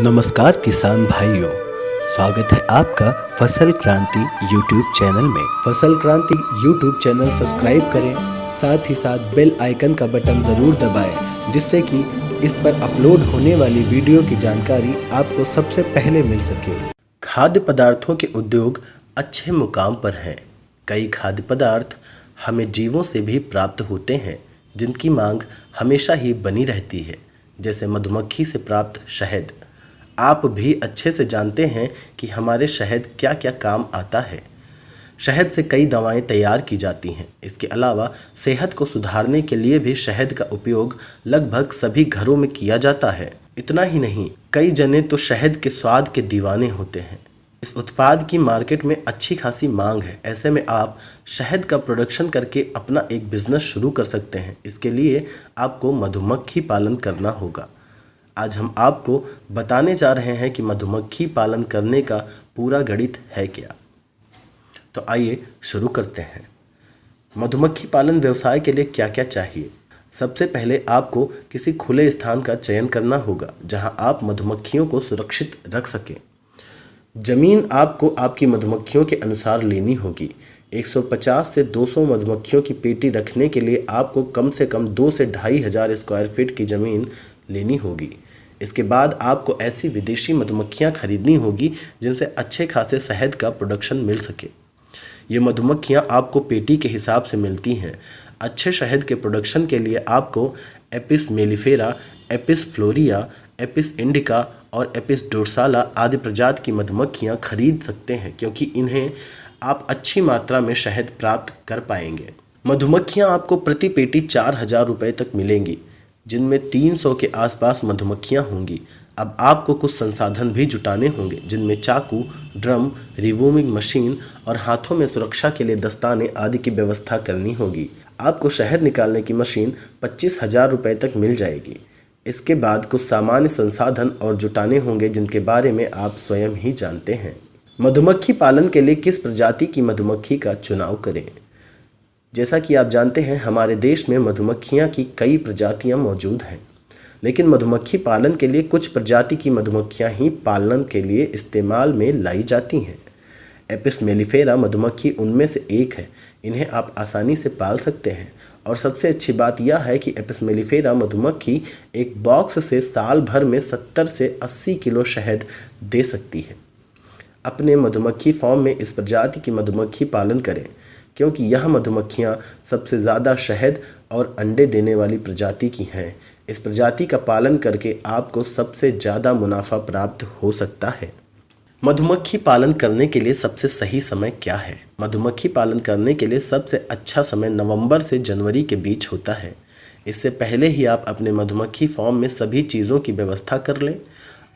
नमस्कार किसान भाइयों, स्वागत है आपका फसल क्रांति यूट्यूब चैनल में। फसल क्रांति यूट्यूब चैनल सब्सक्राइब करें, साथ ही साथ बेल आइकन का बटन ज़रूर दबाएं, जिससे कि इस पर अपलोड होने वाली वीडियो की जानकारी आपको सबसे पहले मिल सके। खाद्य पदार्थों के उद्योग अच्छे मुकाम पर हैं। कई खाद्य पदार्थ हमें जीवों से भी प्राप्त होते हैं, जिनकी मांग हमेशा ही बनी रहती है, जैसे मधुमक्खी से प्राप्त शहद। आप भी अच्छे से जानते हैं कि हमारे शहद क्या क्या काम आता है। शहद से कई दवाएं तैयार की जाती हैं। इसके अलावा सेहत को सुधारने के लिए भी शहद का उपयोग लगभग सभी घरों में किया जाता है। इतना ही नहीं, कई जने तो शहद के स्वाद के दीवाने होते हैं। इस उत्पाद की मार्केट में अच्छी खासी मांग है। ऐसे में आप शहद का प्रोडक्शन करके अपना एक बिजनेस शुरू कर सकते हैं। इसके लिए आपको मधुमक्खी पालन करना होगा। आज हम आपको बताने जा रहे हैं कि मधुमक्खी पालन करने का पूरा गणित है क्या। तो आइए शुरू करते हैं। मधुमक्खी पालन व्यवसाय के लिए क्या क्या चाहिए। सबसे पहले आपको किसी खुले स्थान का चयन करना होगा, जहां आप मधुमक्खियों को सुरक्षित रख सकें। ज़मीन आपको आपकी मधुमक्खियों के अनुसार लेनी होगी। 150 से 200 मधुमक्खियों की पेटी रखने के लिए आपको कम से कम 2 से 2,500 स्क्वायर फीट की ज़मीन लेनी होगी। इसके बाद आपको ऐसी विदेशी मधुमक्खियां खरीदनी होगी जिनसे अच्छे खासे शहद का प्रोडक्शन मिल सके। ये मधुमक्खियां आपको पेटी के हिसाब से मिलती हैं। अच्छे शहद के प्रोडक्शन के लिए आपको Apis mellifera, Apis फ्लोरिया, Apis indica और एपिस डोर्साला आदि प्रजाति की मधुमक्खियां खरीद सकते हैं, क्योंकि इन्हें आप अच्छी मात्रा में शहद प्राप्त कर पाएंगे। मधुमक्खियां आपको प्रति पेटी 4,000 रुपये तक मिलेंगी, जिनमें 300 के आसपास मधुमक्खियां होंगी। अब आपको कुछ संसाधन भी जुटाने होंगे, जिनमें चाकू, ड्रम, रिवोमिंग मशीन और हाथों में सुरक्षा के लिए दस्ताने आदि की व्यवस्था करनी होगी। आपको शहद निकालने की मशीन 25,000 रुपये तक मिल जाएगी। इसके बाद कुछ सामान्य संसाधन और जुटाने होंगे, जिनके बारे में आप स्वयं ही जानते हैं। मधुमक्खी पालन के लिए किस प्रजाति की मधुमक्खी का चुनाव करें। जैसा कि आप जानते हैं, हमारे देश में मधुमक्खियां की कई प्रजातियां मौजूद हैं, लेकिन मधुमक्खी पालन के लिए कुछ प्रजाति की मधुमक्खियां ही पालन के लिए इस्तेमाल में लाई जाती हैं। एपिस मेलिफेरा मधुमक्खी उनमें से एक है। इन्हें आप आसानी से पाल सकते हैं, और सबसे अच्छी बात यह है कि एपिस मेलिफेरा मधुमक्खी एक बॉक्स से साल भर में 70 से 80 किलो शहद दे सकती है। अपने मधुमक्खी फार्म में इस प्रजाति की मधुमक्खी पालन करें, क्योंकि यह मधुमक्खियां सबसे ज़्यादा शहद और अंडे देने वाली प्रजाति की हैं। इस प्रजाति का पालन करके आपको सबसे ज़्यादा मुनाफा प्राप्त हो सकता है। मधुमक्खी पालन करने के लिए सबसे सही समय क्या है। मधुमक्खी पालन करने के लिए सबसे अच्छा समय नवंबर से जनवरी के बीच होता है। इससे पहले ही आप अपने मधुमक्खी फार्म में सभी चीज़ों की व्यवस्था कर लें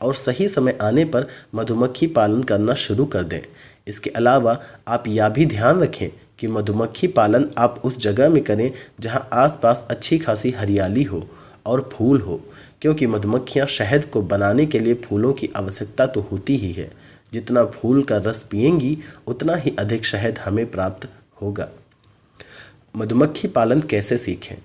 और सही समय आने पर मधुमक्खी पालन करना शुरू कर दें। इसके अलावा आप यह भी ध्यान रखें कि मधुमक्खी पालन आप उस जगह में करें जहां आसपास अच्छी खासी हरियाली हो और फूल हो, क्योंकि मधुमक्खियां शहद को बनाने के लिए फूलों की आवश्यकता तो होती ही है। जितना फूल का रस पिएंगी, उतना ही अधिक शहद हमें प्राप्त होगा। मधुमक्खी पालन कैसे सीखें।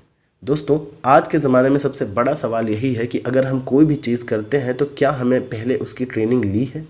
दोस्तों, आज के ज़माने में सबसे बड़ा सवाल यही है कि अगर हम कोई भी चीज़ करते हैं तो क्या हमें पहले उसकी ट्रेनिंग ली है।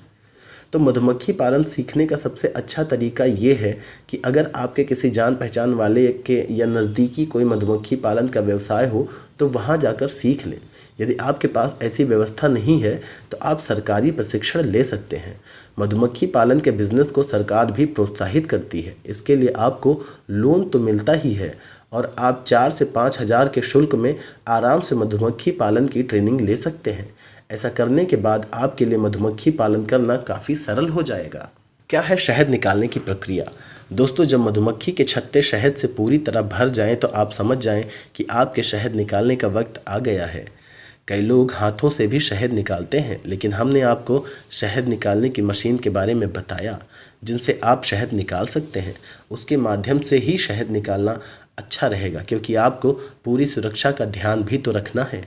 तो मधुमक्खी पालन सीखने का सबसे अच्छा तरीका ये है कि अगर आपके किसी जान पहचान वाले के या नज़दीकी कोई मधुमक्खी पालन का व्यवसाय हो तो वहाँ जाकर सीख लें। यदि आपके पास ऐसी व्यवस्था नहीं है तो आप सरकारी प्रशिक्षण ले सकते हैं। मधुमक्खी पालन के बिज़नेस को सरकार भी प्रोत्साहित करती है। इसके लिए आपको लोन तो मिलता ही है, और आप 4 से 5,000 के शुल्क में आराम से मधुमक्खी पालन की ट्रेनिंग ले सकते हैं। ऐसा करने के बाद आपके लिए मधुमक्खी पालन करना काफ़ी सरल हो जाएगा। क्या है शहद निकालने की प्रक्रिया। दोस्तों, जब मधुमक्खी के छत्ते शहद से पूरी तरह भर जाएं तो आप समझ जाएं कि आपके शहद निकालने का वक्त आ गया है। कई लोग हाथों से भी शहद निकालते हैं, लेकिन हमने आपको शहद निकालने की मशीन के बारे में बताया, जिनसे आप शहद निकाल सकते हैं। उसके माध्यम से ही शहद निकालना अच्छा रहेगा, क्योंकि आपको पूरी सुरक्षा का ध्यान भी तो रखना है।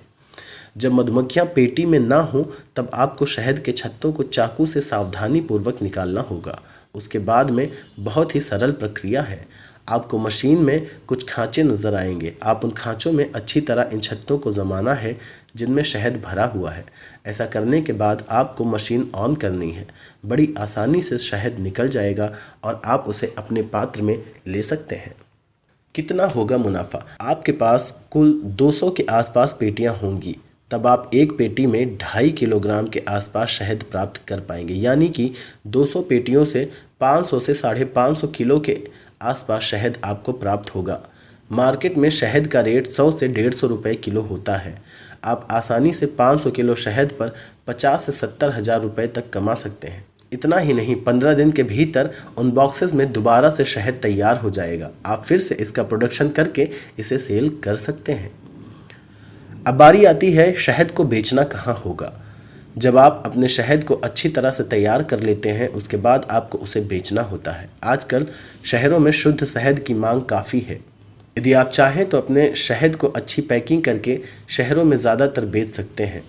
जब मधुमक्खियां पेटी में ना हो तब आपको शहद के छत्तों को चाकू से सावधानी पूर्वक निकालना होगा। उसके बाद में बहुत ही सरल प्रक्रिया है। आपको मशीन में कुछ खांचे नज़र आएंगे। आप उन खांचों में अच्छी तरह इन छत्तों को जमाना है, जिनमें शहद भरा हुआ है। ऐसा करने के बाद आपको मशीन ऑन करनी है। बड़ी आसानी से शहद निकल जाएगा और आप उसे अपने पात्र में ले सकते हैं। कितना होगा मुनाफा? आपके पास कुल 200 के आसपास पेटियां होंगी, तब आप एक पेटी में 2.5 किलोग्राम के आसपास शहद प्राप्त कर पाएंगे। यानी कि 200 पेटियों से 500 से 550 किलो के आसपास शहद आपको प्राप्त होगा। मार्केट में शहद का रेट 100 से 150 रुपये किलो होता है। आप आसानी से 500 किलो शहद पर 50 से 70 हज़ार रुपये तक कमा सकते हैं। इतना ही नहीं, 15 दिन के भीतर उन बॉक्सेस में दोबारा से शहद तैयार हो जाएगा। आप फिर से इसका प्रोडक्शन करके इसे सेल कर सकते हैं। अब बारी आती है शहद को बेचना कहाँ होगा। जब आप अपने शहद को अच्छी तरह से तैयार कर लेते हैं, उसके बाद आपको उसे बेचना होता है। आजकल शहरों में शुद्ध शहद की मांग काफ़ी है। यदि आप चाहें तो अपने शहद को अच्छी पैकिंग करके शहरों में ज़्यादातर बेच सकते हैं।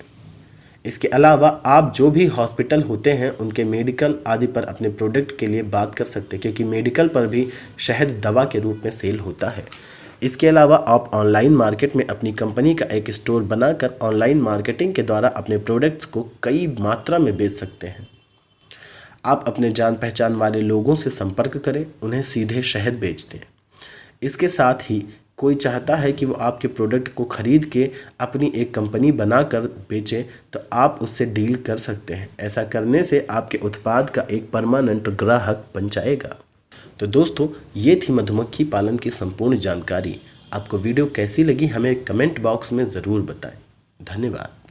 इसके अलावा आप जो भी हॉस्पिटल होते हैं उनके मेडिकल आदि पर अपने प्रोडक्ट के लिए बात कर सकते हैं, क्योंकि मेडिकल पर भी शहद दवा के रूप में सेल होता है। इसके अलावा आप ऑनलाइन मार्केट में अपनी कंपनी का एक स्टोर बनाकर ऑनलाइन मार्केटिंग के द्वारा अपने प्रोडक्ट्स को कई मात्रा में बेच सकते हैं। आप अपने जान पहचान वाले लोगों से संपर्क करें, उन्हें सीधे शहद बेच दें। इसके साथ ही कोई चाहता है कि वो आपके प्रोडक्ट को खरीद के अपनी एक कंपनी बनाकर बेचे, तो आप उससे डील कर सकते हैं। ऐसा करने से आपके उत्पाद का एक परमानेंट ग्राहक बन जाएगा। तो दोस्तों, ये थी मधुमक्खी पालन की संपूर्ण जानकारी। आपको वीडियो कैसी लगी हमें कमेंट बॉक्स में ज़रूर बताएं। धन्यवाद।